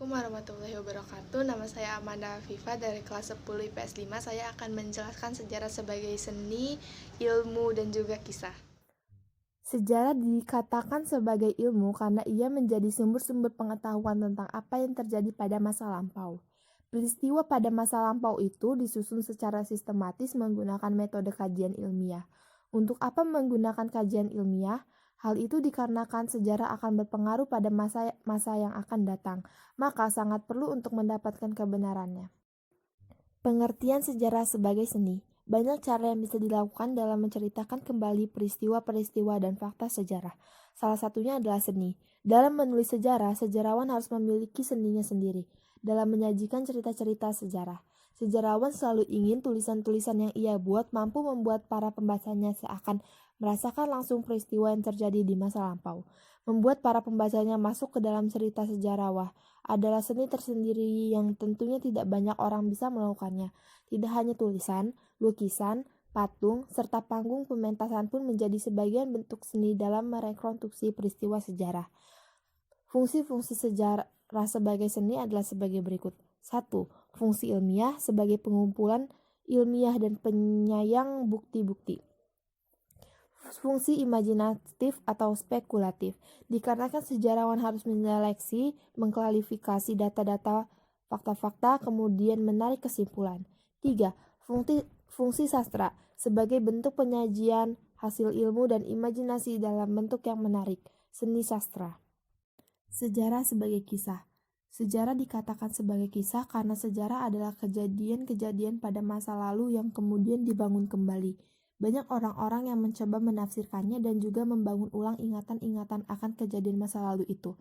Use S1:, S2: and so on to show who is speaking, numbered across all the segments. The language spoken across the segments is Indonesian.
S1: Assalamualaikum warahmatullahi wabarakatuh. Nama saya Amanda Afifa dari kelas 10 IPS 5. Saya akan menjelaskan sejarah sebagai seni, ilmu, dan juga kisah.
S2: Sejarah dikatakan sebagai ilmu karena ia menjadi sumber-sumber pengetahuan tentang apa yang terjadi pada masa lampau. Peristiwa pada masa lampau itu disusun secara sistematis menggunakan metode kajian ilmiah. Untuk apa menggunakan kajian ilmiah? Hal itu dikarenakan sejarah akan berpengaruh pada masa yang akan datang, maka sangat perlu untuk mendapatkan kebenarannya. Pengertian sejarah sebagai seni. Banyak cara yang bisa dilakukan dalam menceritakan kembali peristiwa-peristiwa dan fakta sejarah. Salah satunya adalah seni. Dalam menulis sejarah, sejarawan harus memiliki seninya sendiri. Dalam menyajikan cerita-cerita sejarah, sejarawan selalu ingin tulisan-tulisan yang ia buat mampu membuat para pembacanya seakan merasakan langsung peristiwa yang terjadi di masa lampau. Membuat para pembacanya masuk ke dalam cerita sejarawan adalah seni tersendiri yang tentunya tidak banyak orang bisa melakukannya. Tidak hanya tulisan, lukisan, patung, serta panggung pementasan pun menjadi sebagian bentuk seni dalam merekonstruksi peristiwa sejarah. Fungsi-fungsi sejarah sebagai seni adalah sebagai berikut. 1. Fungsi ilmiah sebagai pengumpulan ilmiah dan penyayang bukti-bukti. Fungsi imajinatif atau spekulatif, dikarenakan sejarawan harus menyeleksi, mengklarifikasi data-data, fakta-fakta, kemudian menarik kesimpulan. 3. Fungsi sastra, sebagai bentuk penyajian hasil ilmu dan imajinasi dalam bentuk yang menarik, seni sastra. Sejarah sebagai kisah. Sejarah dikatakan sebagai kisah karena sejarah adalah kejadian-kejadian pada masa lalu yang kemudian dibangun kembali. Banyak orang-orang yang mencoba menafsirkannya dan juga membangun ulang ingatan-ingatan akan kejadian masa lalu itu.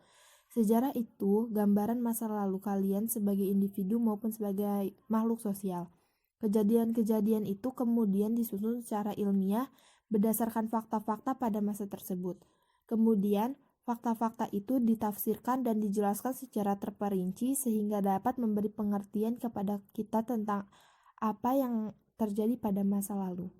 S2: Sejarah itu gambaran masa lalu kalian sebagai individu maupun sebagai makhluk sosial. Kejadian-kejadian itu kemudian disusun secara ilmiah berdasarkan fakta-fakta pada masa tersebut. Kemudian, fakta-fakta itu ditafsirkan dan dijelaskan secara terperinci sehingga dapat memberi pengertian kepada kita tentang apa yang terjadi pada masa lalu.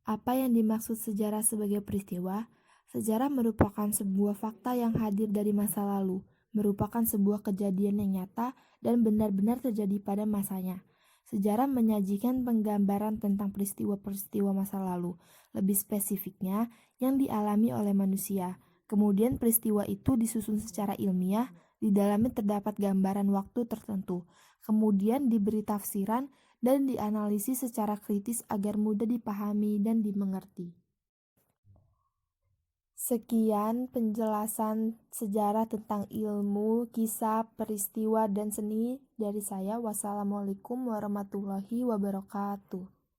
S2: Apa yang dimaksud sejarah sebagai peristiwa? Sejarah merupakan sebuah fakta yang hadir dari masa lalu, merupakan sebuah kejadian yang nyata dan benar-benar terjadi pada masanya. Sejarah menyajikan penggambaran tentang peristiwa-peristiwa masa lalu, lebih spesifiknya yang dialami oleh manusia. Kemudian peristiwa itu disusun secara ilmiah, di dalamnya terdapat gambaran waktu tertentu. Kemudian diberi tafsiran dan dianalisis secara kritis agar mudah dipahami dan dimengerti. Sekian penjelasan sejarah tentang ilmu, kisah, peristiwa, dan seni dari saya. Wassalamualaikum warahmatullahi wabarakatuh.